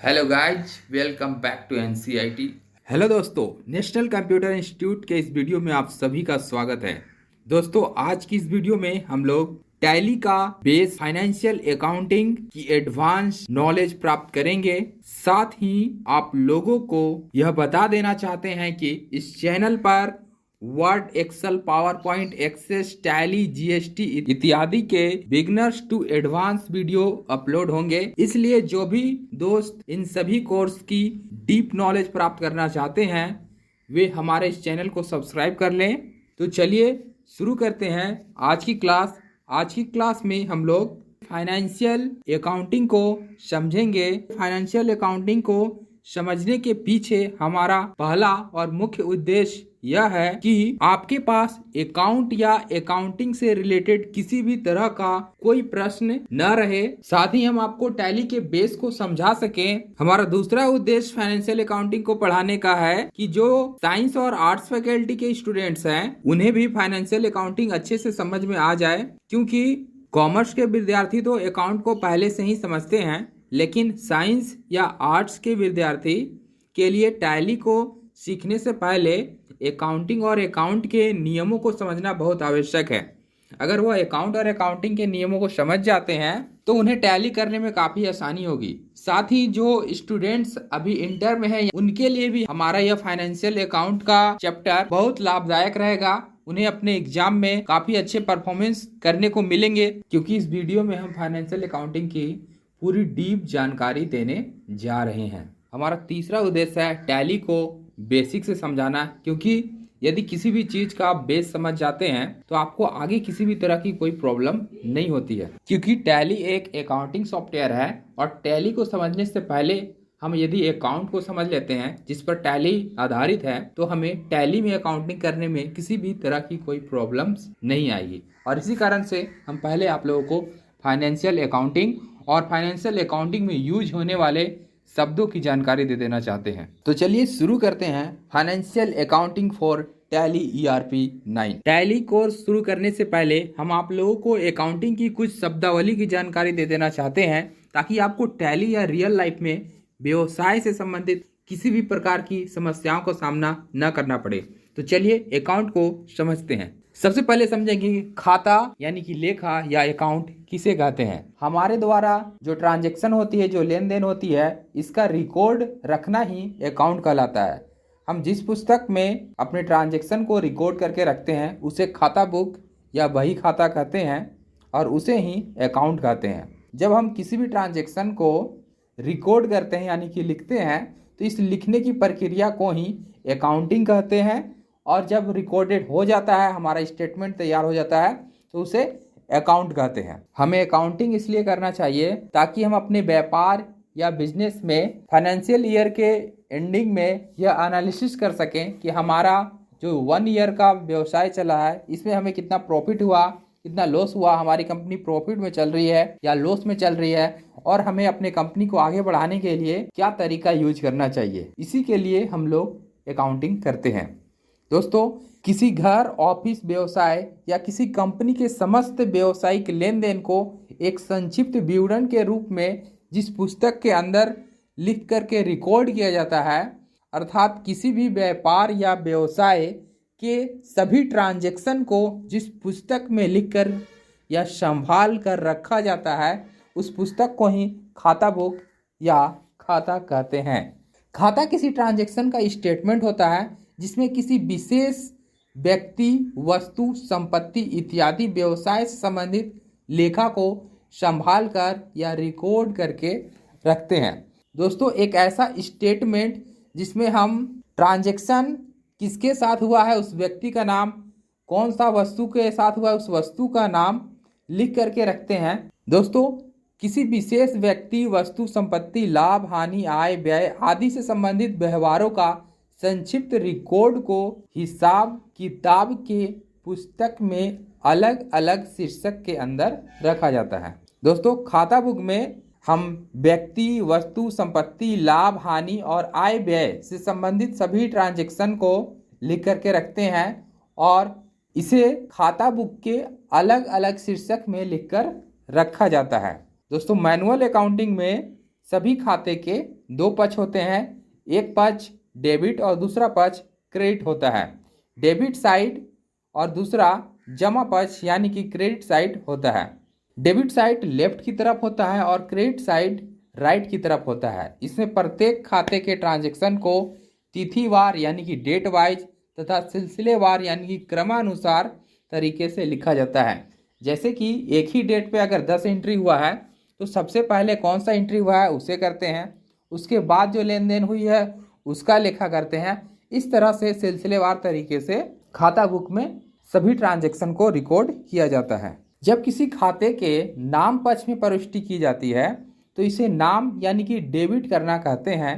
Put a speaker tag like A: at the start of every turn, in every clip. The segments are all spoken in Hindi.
A: Hello guys, welcome back to NCERT.
B: Hello दोस्तों, नेशनल कंप्यूटर इंस्टीट्यूट के इस वीडियो में आप सभी का स्वागत है। दोस्तों, आज की इस वीडियो में हम लोग टैली का बेस फाइनेंशियल अकाउंटिंग की एडवांस नॉलेज प्राप्त करेंगे। साथ ही आप लोगों को यह बता देना चाहते हैं कि इस चैनल पर Word, Excel, PowerPoint, Access, Tally, GST इत्यादि के beginners to advance video upload होंगे। इसलिए जो भी दोस्त इन सभी कोर्स की डीप नॉलेज प्राप्त करना चाहते हैं वे हमारे इस चैनल को सब्सक्राइब कर लें। तो चलिए शुरू करते हैं आज की क्लास। आज की क्लास में हम लोग फाइनेंशियल अकाउंटिंग को समझेंगे। फाइनेंशियल अकाउंटिंग को समझने के पीछे हमारा पहला और मुख्य उद्देश्य यह है कि आपके पास अकाउंट या अकाउंटिंग से रिलेटेड किसी भी तरह का कोई प्रश्न न रहे। साथ ही हम आपको टैली के बेस को समझा सकें। हमारा दूसरा उद्देश्य फाइनेंशियल अकाउंटिंग को पढ़ाने का है कि जो साइंस और आर्ट्स फैकल्टी के स्टूडेंट्स हैं उन्हें भी फाइनेंशियल अकाउंटिंग अच्छे से समझ में आ जाए, क्योंकि कॉमर्स के विद्यार्थी तो अकाउंट को पहले से ही समझते हैं, लेकिन साइंस या आर्ट्स के विद्यार्थी के लिए टैली को सीखने से पहले अकाउंटिंग और अकाउंट के नियमों को समझना बहुत आवश्यक है। अगर वो अकाउंट और अकाउंटिंग के नियमों को समझ जाते हैं तो उन्हें टैली करने में काफ़ी आसानी होगी। साथ ही जो स्टूडेंट्स अभी इंटर में हैं उनके लिए भी हमारा यह फाइनेंशियल अकाउंट का चैप्टर बहुत लाभदायक रहेगा। उन्हें अपने एग्जाम में काफ़ी अच्छे परफॉर्मेंस करने को मिलेंगे, क्योंकि इस वीडियो में हम फाइनेंशियल अकाउंटिंग की पूरी डीप जानकारी देने जा रहे हैं। हमारा तीसरा उद्देश्य है टैली को बेसिक से समझाना, क्योंकि यदि किसी भी चीज का आप बेस समझ जाते हैं तो आपको आगे किसी भी तरह की कोई प्रॉब्लम नहीं होती है। क्योंकि टैली एक अकाउंटिंग सॉफ्टवेयर है और टैली को समझने से पहले हम यदि अकाउंट को समझ लेते हैं जिस पर टैली आधारित है तो हमें टैली में अकाउंटिंग करने में किसी भी तरह की कोई प्रॉब्लम्स नहीं आएगी। और इसी कारण से हम पहले आप लोगों को फाइनेंशियल अकाउंटिंग और फाइनेंशियल अकाउंटिंग में यूज होने वाले शब्दों की जानकारी दे देना चाहते हैं। तो चलिए शुरू करते हैं financial accounting for tally ERP 9। Tally course शुरू करने से पहले हम आप लोगों को अकाउंटिंग की कुछ शब्दावली की जानकारी दे देना चाहते हैं, ताकि आपको टैली या रियल लाइफ में व्यवसाय से संबंधित किसी भी प्रकार की समस्याओं का सामना न करना पड़े। तो चलिए अकाउंट को समझते हैं। सबसे पहले समझेंगे कि खाता यानी कि लेखा या अकाउंट किसे कहते हैं। हमारे द्वारा जो ट्रांजैक्शन होती है, जो लेन देन होती है, इसका रिकॉर्ड रखना ही अकाउंट कहलाता है। हम जिस पुस्तक में अपने ट्रांजैक्शन को रिकॉर्ड करके रखते हैं उसे खाता बुक या बही खाता कहते हैं और उसे ही अकाउंट कहते हैं। जब हम किसी भी ट्रांजैक्शन को रिकॉर्ड करते हैं यानी कि लिखते हैं तो इस लिखने की प्रक्रिया को ही अकाउंटिंग कहते हैं। और जब रिकॉर्डेड हो जाता है, हमारा स्टेटमेंट तैयार हो जाता है, तो उसे अकाउंट कहते हैं। हमें अकाउंटिंग इसलिए करना चाहिए ताकि हम अपने व्यापार या बिजनेस में फाइनेंशियल ईयर के एंडिंग में यह एनालिसिस कर सकें कि हमारा जो 1 ईयर का व्यवसाय चला है इसमें हमें कितना प्रॉफिट हुआ, कितना लॉस हुआ, हमारी कंपनी प्रॉफिट में चल रही है या लॉस में चल रही है, और हमें अपने कंपनी को आगे बढ़ाने के लिए क्या तरीका यूज करना चाहिए। इसी के लिए हम लोग अकाउंटिंग करते हैं। दोस्तों, किसी घर, ऑफिस, व्यवसाय या किसी कंपनी के समस्त व्यावसायिक लेन देन को एक संक्षिप्त विवरण के रूप में जिस पुस्तक के अंदर लिख करके रिकॉर्ड किया जाता है, अर्थात किसी भी व्यापार या व्यवसाय के सभी ट्रांजैक्शन को जिस पुस्तक में लिखकर या संभाल कर रखा जाता है, उस पुस्तक को ही खाता बुक या खाता कहते हैं। खाता किसी ट्रांजैक्शन का स्टेटमेंट होता है जिसमें किसी विशेष व्यक्ति, वस्तु, संपत्ति इत्यादि व्यवसाय से संबंधित लेखा को संभाल कर या रिकॉर्ड करके रखते हैं। दोस्तों, एक ऐसा स्टेटमेंट जिसमें हम ट्रांजैक्शन किसके साथ हुआ है उस व्यक्ति का नाम, कौन सा वस्तु के साथ हुआ है उस वस्तु का नाम लिख करके रखते हैं। दोस्तों, किसी विशेष व्यक्ति, वस्तु, संपत्ति, लाभ, हानि, आय, व्यय आदि से संबंधित व्यवहारों का संक्षिप्त रिकॉर्ड को हिसाब किताब के पुस्तक में अलग अलग शीर्षक के अंदर रखा जाता है। दोस्तों, खाता बुक में हम व्यक्ति, वस्तु, संपत्ति, लाभ, हानि और आय व्यय से संबंधित सभी ट्रांजैक्शन को लिख करके रखते हैं और इसे खाता बुक के अलग अलग शीर्षक में लिखकर रखा जाता है। दोस्तों, मैनुअल अकाउंटिंग में सभी खाते के दो पक्ष होते हैं, एक पक्ष डेबिट और दूसरा पक्ष क्रेडिट होता है। डेबिट साइड और दूसरा जमा पक्ष यानी कि क्रेडिट साइड होता है। डेबिट साइड लेफ्ट की तरफ होता है और क्रेडिट साइड राइट की तरफ होता है। इसमें प्रत्येक खाते के ट्रांजैक्शन को तिथिवार यानी कि डेट वाइज तथा सिलसिलेवार यानी कि क्रमानुसार तरीके से लिखा जाता है। जैसे कि एक ही डेट पे अगर 10 एंट्री हुआ है तो सबसे पहले कौन सा एंट्री हुआ है उसे करते हैं, उसके बाद जो लेन देन हुई है उसका लेखा करते हैं। इस तरह से सिलसिलेवार तरीके से खाता बुक में सभी ट्रांजैक्शन को रिकॉर्ड किया जाता है। जब किसी खाते के नाम पक्ष में प्रविष्टि की जाती है तो इसे नाम यानी कि डेबिट करना कहते हैं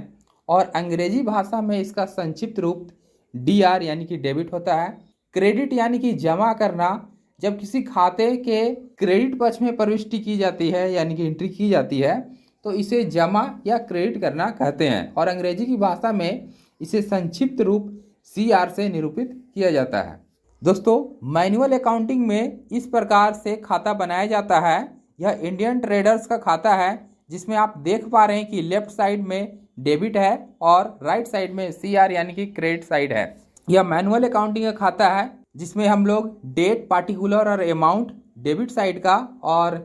B: और अंग्रेजी भाषा में इसका संक्षिप्त रूप DR यानी कि डेबिट होता है। क्रेडिट यानी कि जमा करना, जब किसी खाते के क्रेडिट पक्ष में प्रविष्टि की जाती है यानी कि एंट्री की जाती है तो इसे जमा या क्रेडिट करना कहते हैं और अंग्रेजी की भाषा में इसे संक्षिप्त रूप CR से निरूपित किया जाता है। दोस्तों, मैनुअल अकाउंटिंग में इस प्रकार से खाता बनाया जाता है। यह इंडियन ट्रेडर्स का खाता है जिसमें आप देख पा रहे हैं कि लेफ्ट साइड में डेबिट है और राइट साइड में CR यानी कि क्रेडिट साइड है। यह मैनुअल अकाउंटिंग का खाता है जिसमें हम लोग डेट पार्टिकुलर और अमाउंट डेबिट साइड का और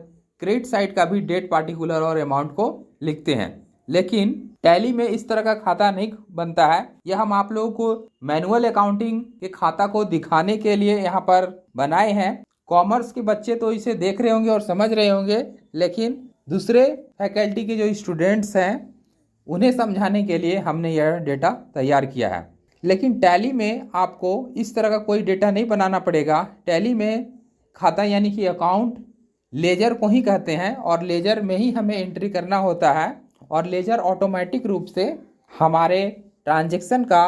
B: क्रेडिट साइड का भी डेट पार्टिकुलर और अमाउंट को लिखते हैं। लेकिन टैली में इस तरह का खाता नहीं बनता है। यह हम आप लोगों को मैनुअल अकाउंटिंग के खाता को दिखाने के लिए यहाँ पर बनाए हैं। कॉमर्स के बच्चे तो इसे देख रहे होंगे और समझ रहे होंगे, लेकिन दूसरे फैकल्टी के जो स्टूडेंट्स हैं उन्हें समझाने के लिए हमने यह डेटा तैयार किया है। लेकिन टैली में आपको इस तरह का कोई डेटा नहीं बनाना पड़ेगा। टैली में खाता यानी कि अकाउंट लेजर को ही कहते हैं और लेजर में ही हमें एंट्री करना होता है और लेजर ऑटोमेटिक रूप से हमारे ट्रांजैक्शन का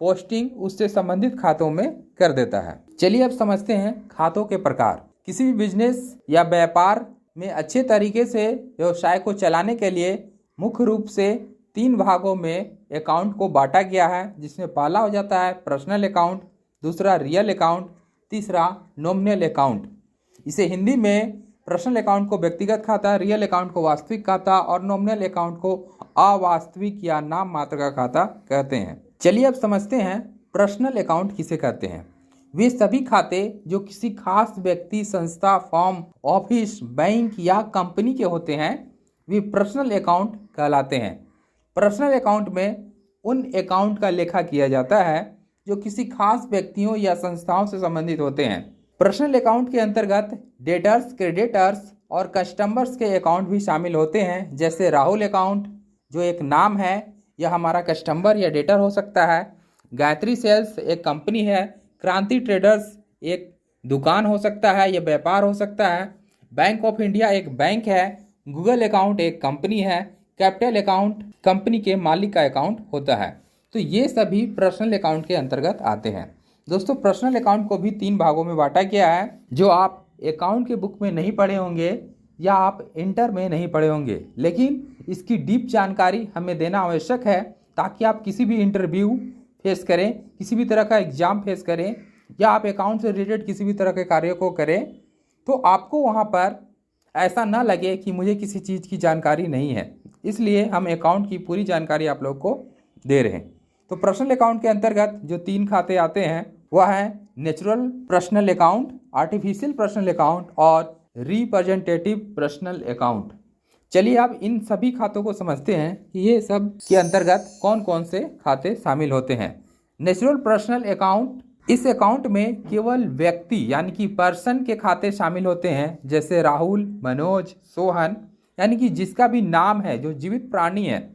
B: पोस्टिंग उससे संबंधित खातों में कर देता है। चलिए अब समझते हैं खातों के प्रकार। किसी भी बिजनेस या व्यापार में अच्छे तरीके से व्यवसाय को चलाने के लिए मुख्य रूप से 3 भागों में अकाउंट को बांटा गया है, जिसमें पहला हो जाता है पर्सनल अकाउंट, दूसरा रियल अकाउंट, तीसरा नॉमिनल अकाउंट। इसे हिंदी में पर्सनल अकाउंट को व्यक्तिगत खाता, रियल अकाउंट को वास्तविक खाता और नॉमिनल अकाउंट को अवास्तविक या नाम मात्र का खाता कहते हैं। चलिए अब समझते हैं पर्सनल अकाउंट किसे कहते हैं। वे सभी खाते जो किसी खास व्यक्ति, संस्था, फर्म, ऑफिस, बैंक या कंपनी के होते हैं वे पर्सनल अकाउंट कहलाते हैं। पर्सनल अकाउंट में उन अकाउंट का लेखा किया जाता है जो किसी खास व्यक्तियों या संस्थाओं से संबंधित होते हैं। पर्सनल अकाउंट के अंतर्गत डेटर्स, क्रेडिटर्स और कस्टमर्स के अकाउंट भी शामिल होते हैं। जैसे राहुल अकाउंट जो एक नाम है, यह हमारा कस्टमर या डेटर हो सकता है। गायत्री सेल्स एक कंपनी है। क्रांति ट्रेडर्स एक दुकान हो सकता है या व्यापार हो सकता है। बैंक ऑफ इंडिया एक बैंक है। गूगल अकाउंट एक कंपनी है। कैपिटल अकाउंट कंपनी के मालिक का अकाउंट होता है। तो ये सभी पर्सनल अकाउंट के अंतर्गत आते हैं। दोस्तों, पर्सनल अकाउंट को भी 3 भागों में बांटा गया है जो आप अकाउंट के बुक में नहीं पढ़े होंगे या आप इंटर में नहीं पढ़े होंगे, लेकिन इसकी डीप जानकारी हमें देना आवश्यक है ताकि आप किसी भी इंटरव्यू फेस करें, किसी भी तरह का एग्जाम फेस करें या आप अकाउंट से रिलेटेड किसी भी तरह के कार्य को करें तो आपको वहाँ पर ऐसा ना लगे कि मुझे किसी चीज़ की जानकारी नहीं है। इसलिए हम अकाउंट की पूरी जानकारी आप लोग को दे रहे हैं। तो पर्सनल अकाउंट के अंतर्गत जो 3 खाते आते हैं वह है natural personal account, artificial personal account और रिप्रेजेंटेटिव पर्सनल अकाउंट। चलिए अब इन सभी खातों को समझते हैं कि ये सब के अंतर्गत कौन कौन से खाते शामिल होते हैं। नेचुरल पर्सनल अकाउंट, इस अकाउंट में केवल व्यक्ति यानी कि पर्सन के खाते शामिल होते हैं। जैसे राहुल, मनोज, सोहन यानी कि जिसका भी नाम है, जो जीवित प्राणी है,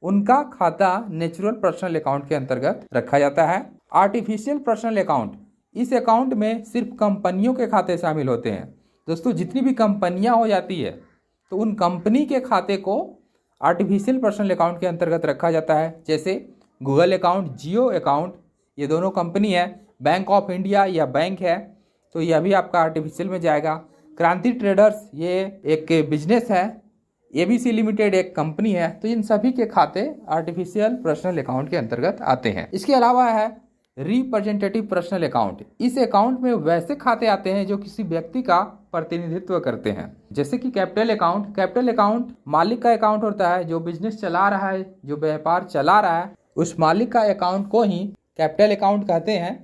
B: उनका खाता नेचुरल पर्सनल अकाउंट के अंतर्गत रखा जाता है। आर्टिफिशियल पर्सनल अकाउंट, इस अकाउंट में सिर्फ कंपनियों के खाते शामिल होते हैं। दोस्तों, जितनी भी कंपनियां हो जाती है तो उन कंपनी के खाते को आर्टिफिशियल पर्सनल अकाउंट के अंतर्गत रखा जाता है। जैसे गूगल अकाउंट, जियो अकाउंट, ये दोनों कंपनी है। बैंक ऑफ इंडिया या बैंक है तो यह भी आपका आर्टिफिशियल में जाएगा। क्रांति ट्रेडर्स ये एक बिजनेस है। ABC लिमिटेड एक कंपनी है। तो इन सभी के खाते आर्टिफिशियल पर्सनल अकाउंट के अंतर्गत आते हैं। इसके अलावा है रिप्रेजेंटेटिव पर्सनल अकाउंट। इस अकाउंट में वैसे खाते आते हैं जो किसी व्यक्ति का प्रतिनिधित्व करते हैं, जैसे कि कैपिटल अकाउंट। कैपिटल अकाउंट मालिक का अकाउंट होता है, जो बिजनेस चला रहा है, जो व्यापार चला रहा है, उस मालिक का अकाउंट को ही कैपिटल अकाउंट कहते हैं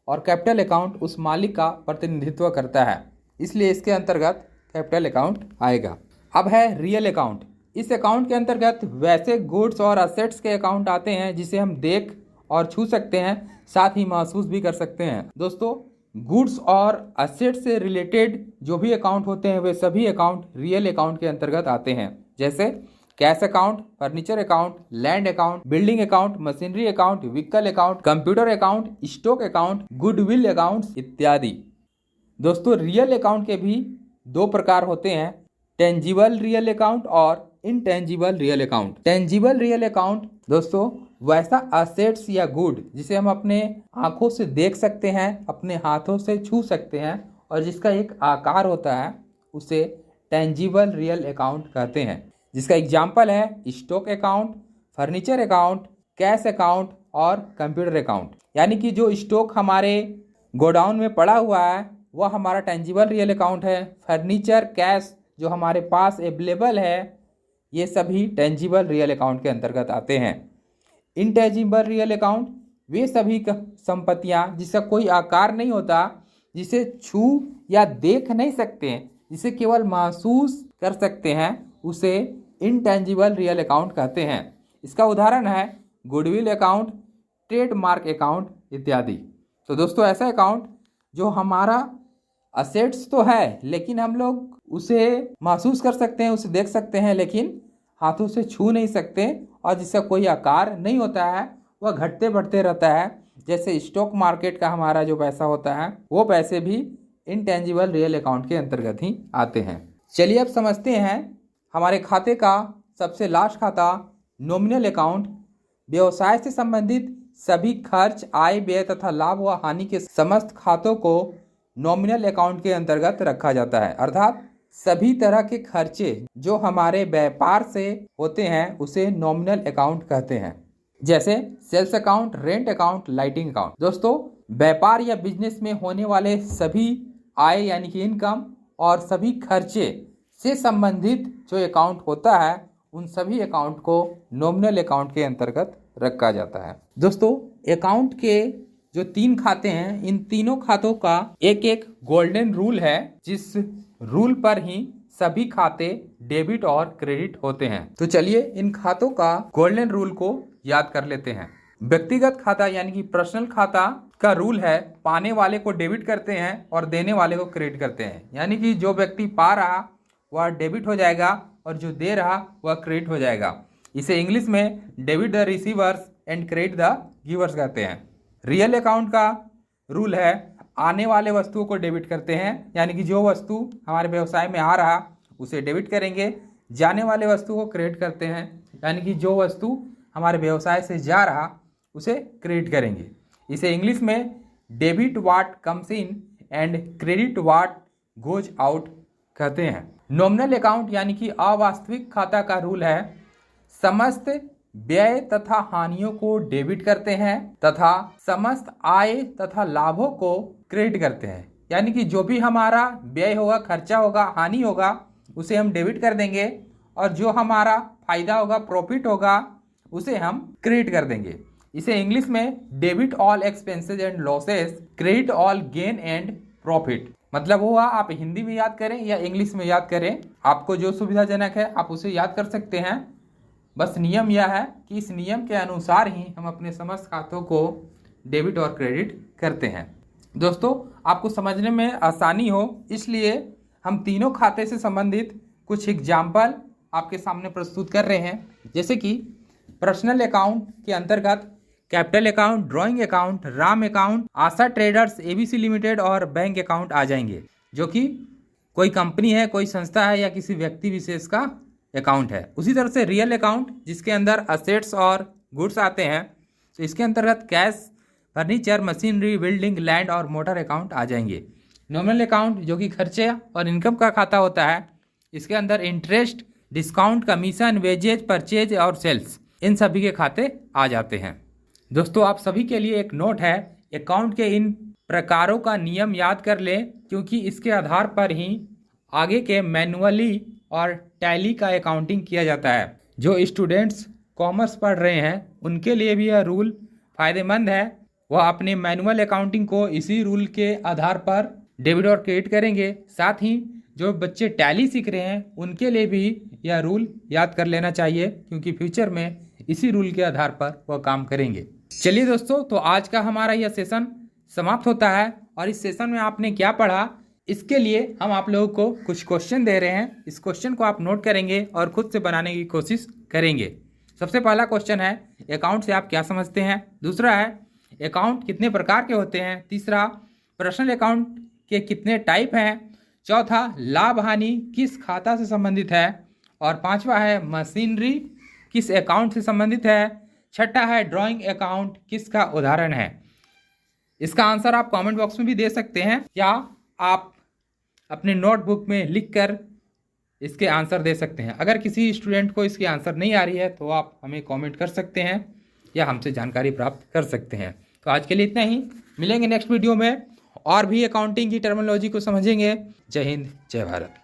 B: और कैपिटल अकाउंट उस मालिक का प्रतिनिधित्व करता है, इसलिए इसके अंतर्गत कैपिटल अकाउंट आएगा। अब है रियल अकाउंट। इस अकाउंट के अंतर्गत वैसे गुड्स और असेट्स के अकाउंट आते हैं जिसे हम देख और छू सकते हैं, साथ ही महसूस भी कर सकते हैं। दोस्तों, गुड्स और असेट्स से रिलेटेड जो भी अकाउंट होते हैं वे सभी अकाउंट रियल अकाउंट के अंतर्गत आते हैं, जैसे cash account, furniture account, land account, building account, machinery account, vehicle account, computer account, stock account, goodwill accounts इत्यादि। दोस्तों, रियल अकाउंट के भी दो प्रकार होते हैं, टेंजिबल रियल अकाउंट और intangible real account. Tangible real account दोस्तों वैसा असेट्स या गुड जिसे हम अपने आंखों से देख सकते हैं, अपने हाथों से छू सकते हैं और जिसका एक आकार होता है, उसे टेंजिबल रियल अकाउंट कहते हैं। जिसका एग्जाम्पल है stock account, furniture account, cash account और कंप्यूटर अकाउंट। यानी कि जो स्टॉक हमारे गोडाउन में पड़ा हुआ है वह हमारा टेंजिबल रियल अकाउंट है। फर्नीचर, कैश जो हमारे पास अवेलेबल है, ये सभी टेंजिबल रियल अकाउंट के अंतर्गत आते हैं। इनटेंजिबल रियल अकाउंट वे सभी संपत्तियां जिसका कोई आकार नहीं होता, जिसे छू या देख नहीं सकते, जिसे केवल महसूस कर सकते हैं, उसे इनटेंजिबल रियल अकाउंट कहते हैं। इसका उदाहरण है गुडविल अकाउंट, ट्रेडमार्क अकाउंट इत्यादि। तो दोस्तों, ऐसा अकाउंट जो हमारा असेट्स तो है लेकिन हम लोग उसे महसूस कर सकते हैं, उसे देख सकते हैं, लेकिन हाथों से छू नहीं सकते और जिसका कोई आकार नहीं होता है, वह घटते बढ़ते रहता है। जैसे स्टॉक मार्केट का हमारा जो पैसा होता है, वो पैसे भी इनटेंजिबल रियल अकाउंट के अंतर्गत ही आते हैं। चलिए अब समझते हैं हमारे खाते का सबसे लास्ट खाता नॉमिनल अकाउंट। व्यवसाय से संबंधित सभी खर्च, आय, व्यय तथा लाभ व हानि के समस्त खातों को नॉमिनल अकाउंट के अंतर्गत रखा जाता है। अर्थात सभी तरह के खर्चे जो हमारे व्यापार से होते हैं उसे नॉमिनल अकाउंट कहते हैं, जैसे sales account, rent account, lighting account. दोस्तों, व्यापार या बिजनेस में होने वाले सभी आय यानी कि इनकम और सभी खर्चे से संबंधित जो अकाउंट होता है, उन सभी अकाउंट को नॉमिनल अकाउंट के अंतर्गत रखा जाता है। दोस्तों, अकाउंट के जो 3 खाते हैं, इन तीनों खातों का एक एक गोल्डन रूल है, जिस रूल पर ही सभी खाते डेबिट और क्रेडिट होते हैं। तो चलिए इन खातों का गोल्डन रूल को याद कर लेते हैं। व्यक्तिगत खाता यानी कि पर्सनल खाता का रूल है, पाने वाले को डेबिट करते हैं और देने वाले को क्रेडिट करते हैं। यानी कि जो व्यक्ति पा रहा वह डेबिट हो जाएगा और जो दे रहा वह क्रेडिट हो जाएगा। इसे इंग्लिश में debit the receivers and credit the givers कहते हैं। रियल अकाउंट का रूल है, आने वाले वस्तुओं को डेबिट करते हैं, यानी कि जो वस्तु हमारे व्यवसाय में आ रहा उसे डेबिट करेंगे। जाने वाले वस्तु को क्रेडिट करते हैं, यानी कि जो वस्तु हमारे व्यवसाय से जा रहा उसे क्रेडिट करेंगे। इसे इंग्लिश में debit what comes in and credit what goes out कहते हैं। नॉमिनल अकाउंट यानी कि अवास्तविक खाता का रूल है, समस्त व्यय तथा हानियों को डेबिट करते हैं तथा समस्त आय तथा लाभों को क्रेडिट करते हैं। यानी कि जो भी हमारा व्यय होगा, खर्चा होगा, हानि होगा, उसे हम डेबिट कर देंगे और जो हमारा फायदा होगा, प्रॉफिट होगा, उसे हम क्रेडिट कर देंगे। इसे इंग्लिश में debit all expenses and losses, credit all gain and profit. मतलब हुआ, आप हिंदी में याद करें या इंग्लिश में याद करें, आपको जो सुविधाजनक है आप उसे याद कर सकते हैं। बस नियम यह है कि इस नियम के अनुसार ही हम अपने समस्त खातों को डेबिट और क्रेडिट करते हैं। दोस्तों, आपको समझने में आसानी हो इसलिए हम तीनों खाते से संबंधित कुछ एग्जाम्पल आपके सामने प्रस्तुत कर रहे हैं। जैसे कि पर्सनल अकाउंट के अंतर्गत capital account, drawing account, Ram account, Asha traders, ABC limited और बैंक अकाउंट आ जाएंगे, जो कि कोई कंपनी है, कोई संस्था है या किसी व्यक्ति विशेष का अकाउंट है। उसी तरह से रियल अकाउंट जिसके अंदर असेट्स और गुड्स आते हैं, तो इसके अंतर्गत cash, furniture, machinery, building, land और मोटर अकाउंट आ जाएंगे। नॉमिनल अकाउंट जो कि खर्चे और इनकम का खाता होता है, इसके अंदर interest, discount, commission, wages, purchase और सेल्स, इन सभी के खाते आ जाते हैं। दोस्तों, आप सभी के लिए एक नोट है, अकाउंट के इन प्रकारों का नियम याद कर लें, क्योंकि इसके आधार पर ही आगे के मैनुअली और टैली का अकाउंटिंग किया जाता है। जो स्टूडेंट्स कॉमर्स पढ़ रहे हैं उनके लिए भी यह रूल फ़ायदेमंद है। वह अपने मैनुअल अकाउंटिंग को इसी रूल के आधार पर डेबिट और क्रेडिट करेंगे। साथ ही जो बच्चे टैली सीख रहे हैं उनके लिए भी यह रूल याद कर लेना चाहिए, क्योंकि फ्यूचर में इसी रूल के आधार पर वह काम करेंगे। चलिए दोस्तों, तो आज का हमारा यह सेशन समाप्त होता है। और इस सेशन में आपने क्या पढ़ा, इसके लिए हम आप लोगों को कुछ क्वेश्चन दे रहे हैं। इस क्वेश्चन को आप नोट करेंगे और खुद से बनाने की कोशिश करेंगे। सबसे पहला क्वेश्चन है, अकाउंट से आप क्या समझते हैं। दूसरा है, अकाउंट कितने प्रकार के होते हैं। तीसरा, पर्सनल अकाउंट के कितने टाइप हैं। चौथा, लाभ हानि किस खाता से संबंधित है। और पांचवा है, मशीनरी किस अकाउंट से संबंधित है। छठा है, ड्राइंग अकाउंट किसका उदाहरण है। इसका आंसर आप कमेंट बॉक्स में भी दे सकते हैं, या आप अपने नोटबुक में लिखकर इसके आंसर दे सकते हैं। अगर किसी स्टूडेंट को इसकी आंसर नहीं आ रही है तो आप हमें कमेंट कर सकते हैं या हमसे जानकारी प्राप्त कर सकते हैं। तो आज के लिए इतना ही, मिलेंगे नेक्स्ट वीडियो में और भी अकाउंटिंग की टर्मिनोलॉजी को समझेंगे। जय हिंद, जय भारत।